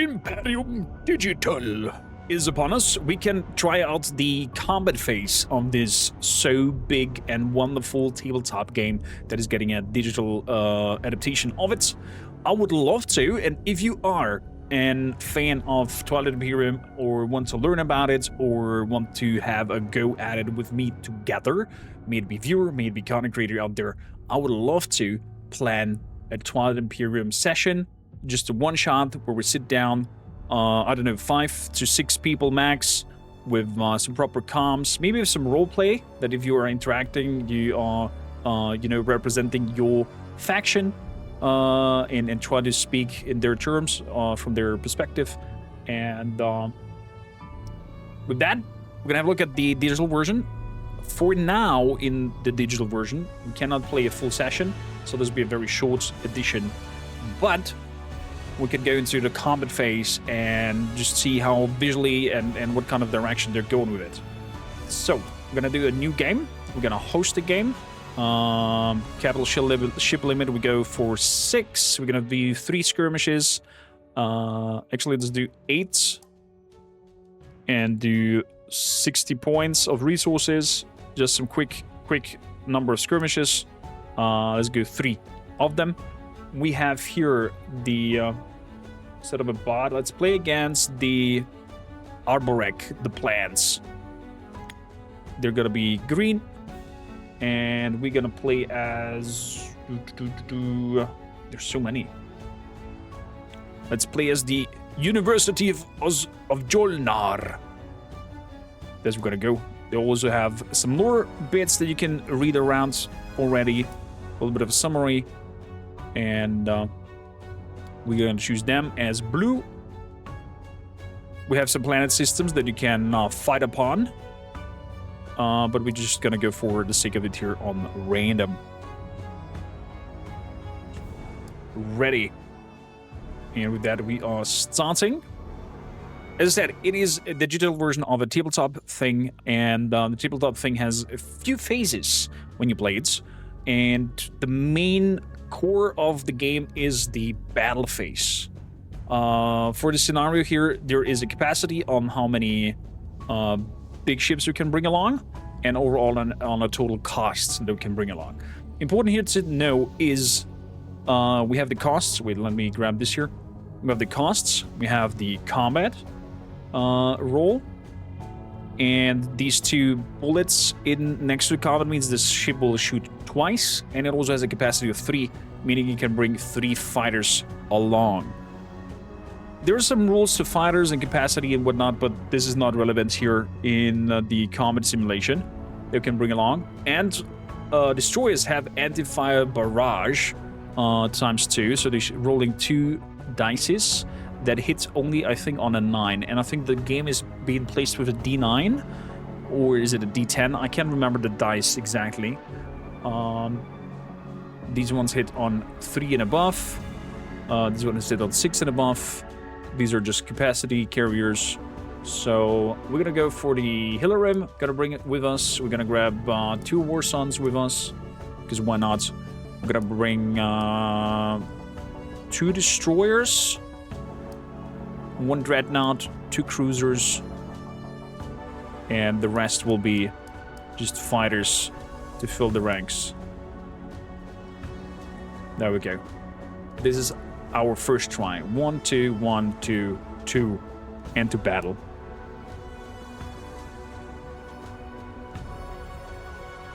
Imperium Digital is upon us. We can try out the combat phase of this so big and wonderful tabletop game that is getting a digital adaptation of it. I would love to, and if you are a fan of Twilight Imperium or want to learn about it or want to have a go at it with me together, may it be viewer, may it be content creator out there, I would love to plan a Twilight Imperium session, just a one-shot where we sit down, I don't know, 5 to 6 people max with some proper comms, maybe with some roleplay that if you are interacting, you are, representing your faction and try to speak in their terms from their perspective. And with that, we're gonna have a look at the digital version. For now, in the digital version, we cannot play a full session, so this will be a very short edition. But we can go into the combat phase and just see how visually and what kind of direction they're going with it. So, we're gonna do a new game. We're gonna host a game. Capital ship limit, we go for 6. We're gonna do 3 skirmishes. Actually, let's do 8. And do 60 points of resources. Just some quick number of skirmishes. Let's go 3 of them. We have here the set up a bot. Let's play against the Arborec, the plants. They're gonna be green, and we're gonna play as there's so many. Let's play as the University of Jol-Nar. That's where we're gonna go. They also have some lore bits that you can read around already. A little bit of a summary. And we're going to choose them as blue. We have some planet systems that you can fight upon. But we're just going to go for the sake of it here on random. Ready. And with that, we are starting. As I said, it is a digital version of a tabletop thing. And the tabletop thing has a few phases when you play it. And the main core of the game is the battle phase. For the scenario here, there is a capacity on how many big ships you can bring along, and overall on a total cost that we can bring along. Important here to know is we have the costs. Wait, let me grab this here. We have the costs. We have the combat roll. And these 2 bullets in next to combat means this ship will shoot twice, and it also has a capacity of 3, meaning you can bring 3 fighters along. There are some rules to fighters and capacity and whatnot, but this is not relevant here in the combat simulation. They can bring along. And destroyers have anti-fire barrage ×2, so they're rolling 2 dices. That hits only, I think, on a 9. And I think the game is being placed with a D9. Or is it a D10? I can't remember the dice exactly. These ones hit on 3 and above. These ones hit on 6 and above. These are just capacity carriers. So we're going to go for the Hilarium. Got to bring it with us. We're going to grab 2 War Suns with us. Because why not? We're going to bring 2 Destroyers. 1 dreadnought, 2 cruisers, and the rest will be just fighters to fill the ranks. There we go. This is our first try. 1, 2, 1, 2, 2, and to battle.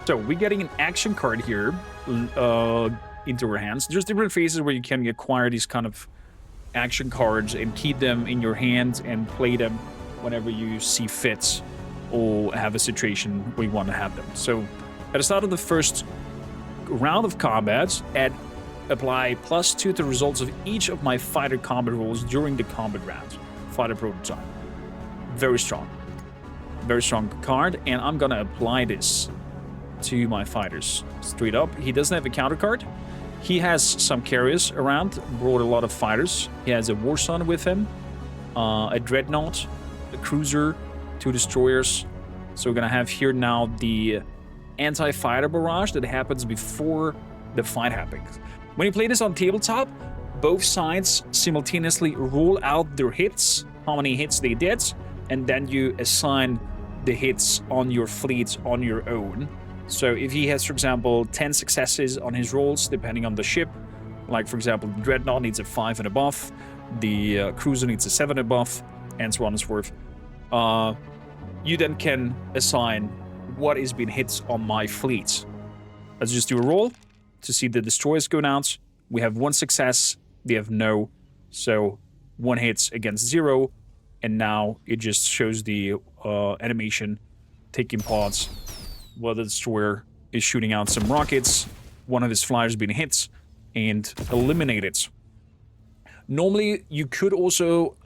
So we're getting an action card here into our hands. There's different phases where you can acquire these kind of action cards and keep them in your hands and play them whenever you see fit or have a situation where you want to have them. So at the start of the first round of combat, apply +2 to the results of each of my fighter combat rolls during the combat round. Fighter prototype. Very strong. Very strong card, and I'm gonna apply this to my fighters. Straight up. He doesn't have a counter card. He has some carriers around, brought a lot of fighters. He has a War Sun with him, a Dreadnought, a Cruiser, 2 Destroyers. So we're gonna have here now the anti-fighter barrage that happens before the fight happens. When you play this on tabletop, both sides simultaneously roll out their hits, how many hits they did, and then you assign the hits on your fleets on your own. So if he has, for example, 10 successes on his rolls, depending on the ship, like for example, the Dreadnought needs a 5 and above, the Cruiser needs a 7 and above, and so on and so forth, you then can assign what is being hit on my fleet. Let's just do a roll to see the destroyers going out. We have 1 success, they have no, so 1 hits against 0, and now it just shows the animation taking parts while the destroyer is shooting out some rockets, one of his flyers being hit and eliminated. Normally, you could also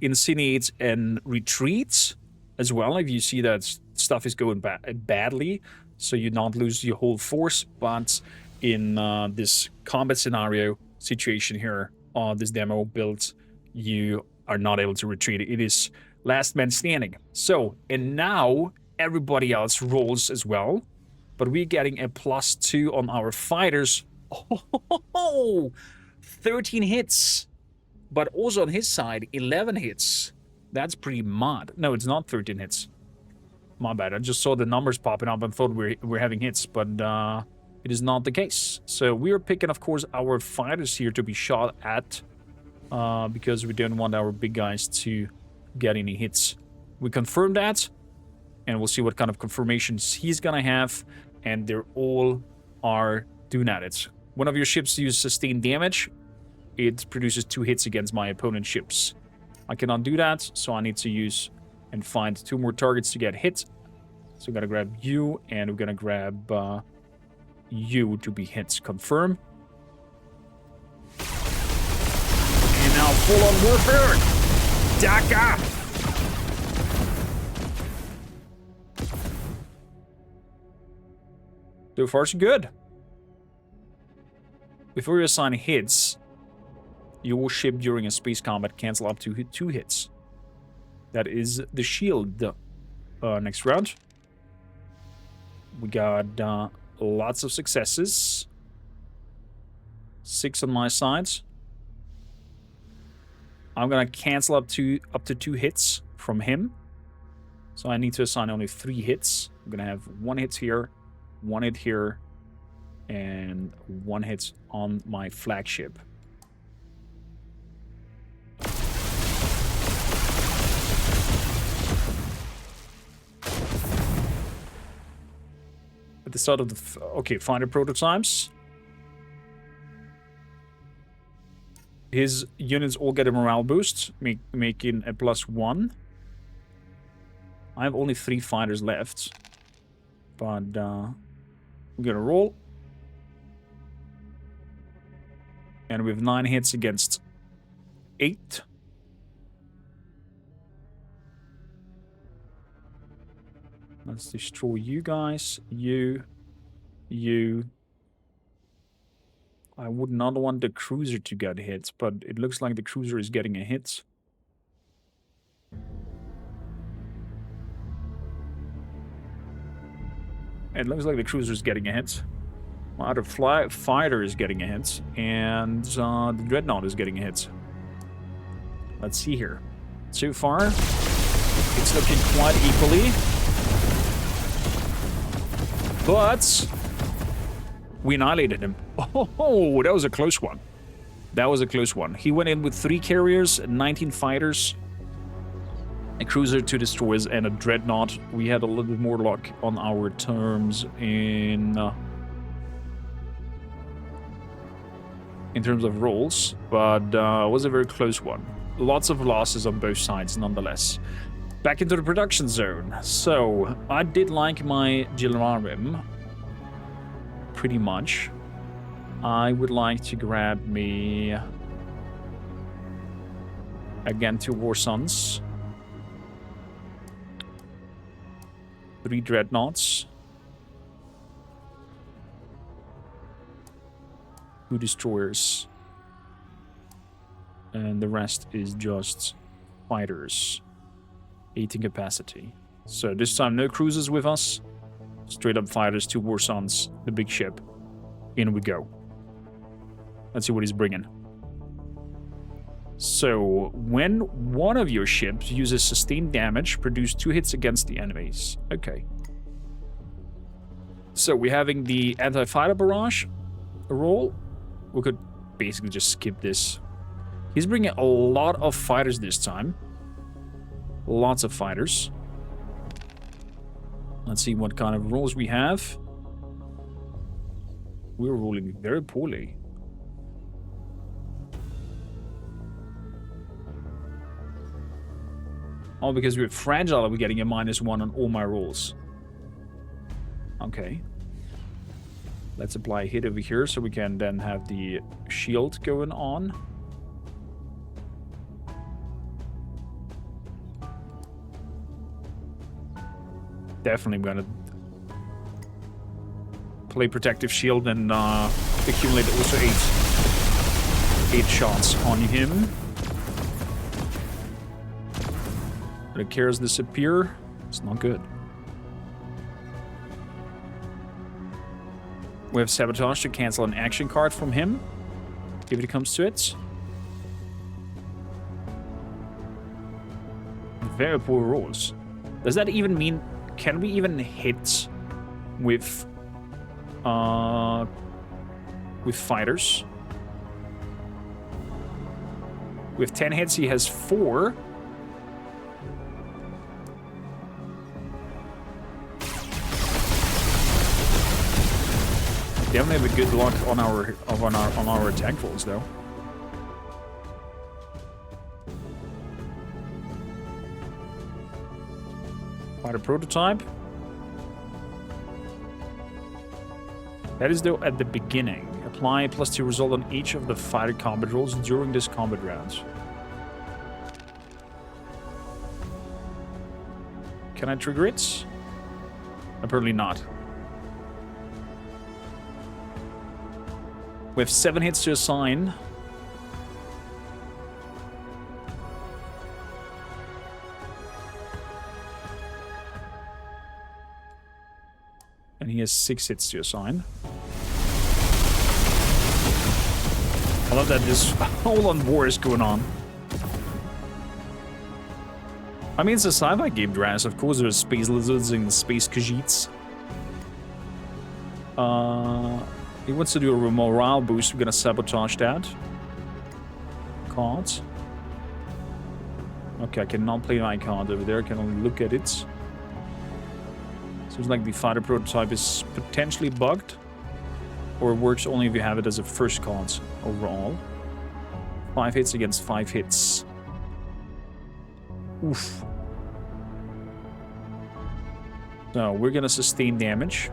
initiate and retreat as well if you see that stuff is going badly, so you not lose your whole force. But in this combat scenario situation here, this demo build, you are not able to retreat. It is last man standing. So, and now everybody else rolls as well, but we're getting a +2 on our fighters. Oh, 13 hits. But also on his side, 11 hits. That's pretty mad. No, it's not 13 hits. My bad. I just saw the numbers popping up and thought we're having hits, but it is not the case. So we are picking, of course, our fighters here to be shot at because we don't want our big guys to get any hits. We confirm that, and we'll see what kind of confirmations he's gonna have, and they're all are doing at it. One of your ships use sustained damage. It produces 2 hits against my opponent's ships. I cannot do that, so I need to use and find 2 more targets to get hit. So I'm gonna grab you, and we're gonna grab you to be hit. Confirm. And now full-on warfare! Daka! So far, so good. Before you assign hits, your ship during a space combat cancel up to 2 hits. That is the shield. Next round. We got lots of successes. 6 on my side. I'm gonna cancel up to 2 hits from him. So I need to assign only 3 hits. I'm gonna have 1 hit here, 1 hit here, and 1 hit on my flagship. At the start of the... okay, finder prototypes. His units all get a morale boost, making a +1. I have only 3 fighters left. But, we're gonna roll. And we have 9 hits against 8. Let's destroy you guys. You. I would not want the cruiser to get hit, but it looks like the cruiser is getting a hit. It looks like the cruiser is getting a hit. My other fighter is getting a hit, and the Dreadnought is getting a hit. Let's see here. So far, it's looking quite equally. But we annihilated him. Oh, that was a close one. That was a close one. He went in with 3 carriers, 19 fighters, a cruiser, 2 destroyers, and a Dreadnought. We had a little bit more luck on our terms in terms of rolls, but it was a very close one. Lots of losses on both sides, nonetheless. Back into the production zone. So, I did like my Jol-Nar pretty much. I would like to grab me again 2 War Suns, 3 Dreadnoughts, 2 Destroyers, and the rest is just fighters. 18 capacity. So this time no cruisers with us. Straight up fighters, 2 War Suns, the big ship. In we go. Let's see what he's bringing. So, when one of your ships uses sustained damage, produce 2 hits against the enemies. Okay. So, we're having the anti-fighter barrage roll. We could basically just skip this. He's bringing a lot of fighters this time. Lots of fighters. Let's see what kind of rolls we have. We're rolling very poorly. Oh, because we're fragile, we're getting a -1 on all my rolls. Okay. Let's apply a hit over here so we can then have the shield going on. Definitely gonna play protective shield and accumulate also 8 shots on him. The cares disappear. It's not good. We have Sabotage to cancel an action card from him, if it comes to it. Very poor rolls. Does that even mean... Can we even hit with fighters? With 10 hits, he has 4. Definitely have a good luck on our attack rolls, though. Fighter prototype. That is though at the beginning. Apply +2 result on each of the fighter combat rolls during this combat round. Can I trigger it? Apparently not. We have 7 hits to assign. And he has 6 hits to assign. I love that this whole on war is going on. I mean, it's a sci-fi game, Draz. Of course, there's space lizards and space Khajiits. He wants to do a morale boost. We're gonna sabotage that. Cards. Okay, I cannot play my card over there. I can only look at it. Seems like the fighter prototype is potentially bugged. Or it works only if you have it as a first card overall. 5 hits against 5 hits. Oof. So, we're gonna sustain damage.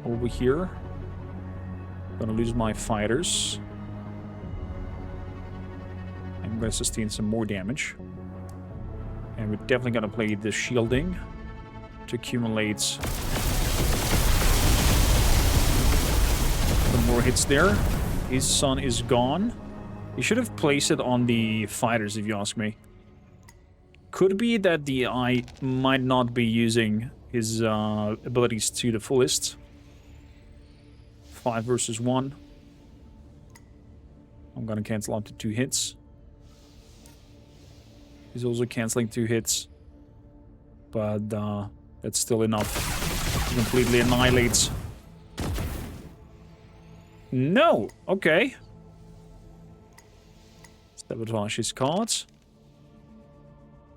Over here. Gonna lose my fighters. I'm gonna sustain some more damage. And we're definitely gonna play the shielding to accumulate some more hits there. His sun is gone. He should have placed it on the fighters, if you ask me. Could be that the AI might not be using his abilities to the fullest. 5 versus 1. I'm gonna cancel up to 2 hits. He's also canceling 2 hits. But that's still enough to completely annihilate. No! Okay. Sabotage his cards.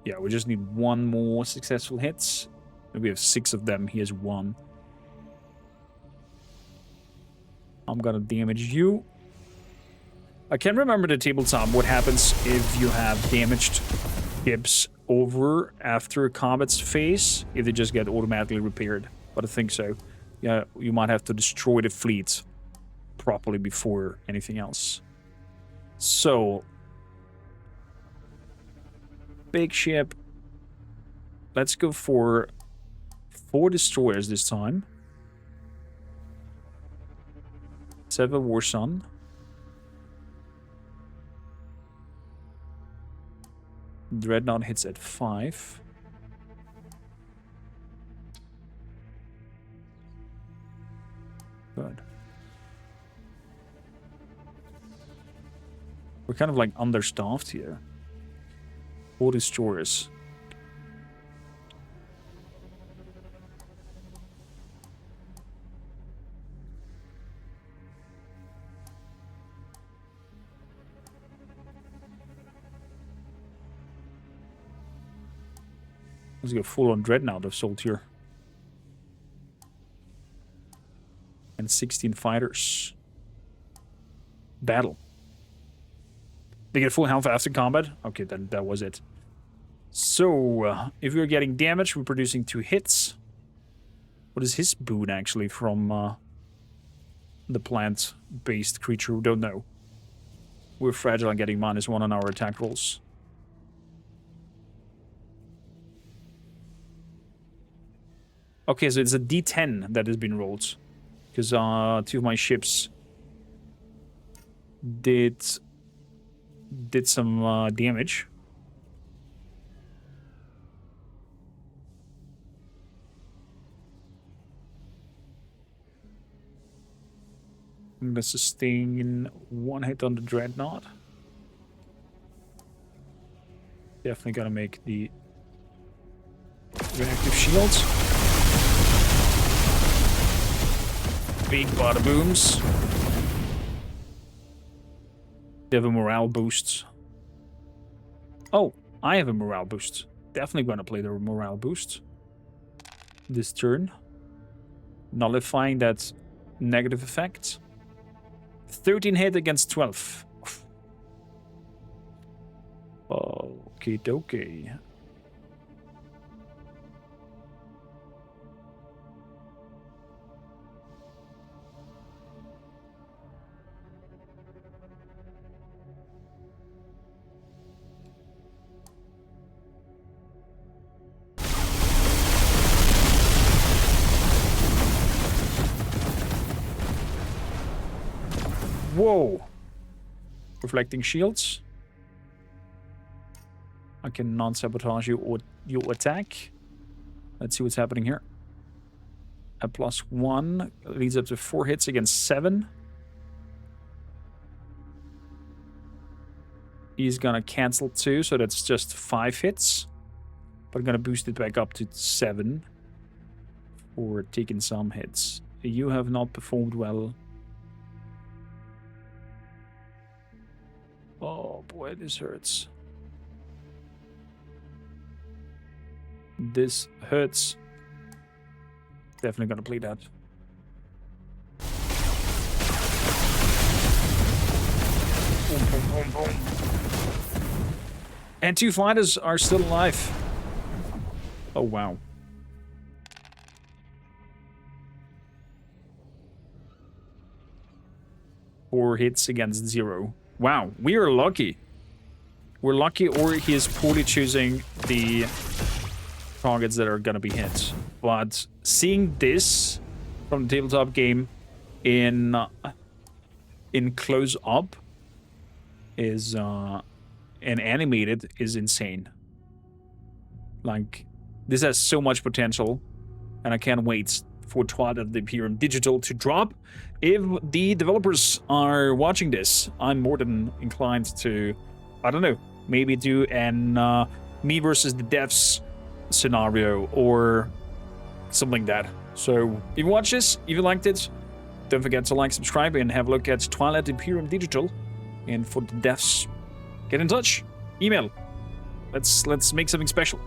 Yeah, we just need 1 more successful hits. We have 6 of them. He has 1. I'm gonna damage you. I can't remember the tabletop what happens if you have damaged ships over after a combat's phase, if they just get automatically repaired. But I think so. Yeah, you might have to destroy the fleet properly before anything else. So, big ship. Let's go for 4 destroyers this time. 7 War Sun. Dreadnought hits at 5. Good. We're kind of like understaffed here. 4 destroyers. Let's go full on Dreadnought assault here. And 16 fighters. Battle. They get full health after combat? Okay, then that was it. So, if we're getting damage, we're producing 2 hits. What is his boon, actually, from the plant-based creature? We don't know. We're fragile and getting -1 on our attack rolls. Okay, so it's a D10 that has been rolled. Because 2 of my ships did some damage. I'm gonna sustain 1 hit on the Dreadnought. Definitely gotta make the reactive shields. Big bada booms. They have a morale boost. Oh, I have a morale boost. Definitely gonna play the morale boost this turn. Nullifying that negative effect. 13 hit against 12. Okay, okay. Whoa! Reflecting shields. I can non-sabotage you or your attack. Let's see what's happening here. A +1 leads up to 4 hits against 7. He's gonna cancel 2, so that's just 5 hits. But I'm gonna boost it back up to 7 for taking some hits. You have not performed well. Oh boy, this hurts. This hurts. Definitely gonna play that. Boom, boom, boom, boom. And 2 fighters are still alive. Oh wow. Four hits against 0. Wow, we are lucky. We're lucky, or he is poorly choosing the targets that are gonna be hit. But seeing this from the tabletop game in close up is and animated is insane. Like, this has so much potential, and I can't wait for Twilight Imperium Digital to drop. If the developers are watching this, I'm more than inclined to, I don't know, maybe do an me versus the devs scenario or something like that. So if you watch this, if you liked it, don't forget to like, subscribe, and have a look at Twilight Imperium Digital. And for the devs, get in touch, email. Let's make something special.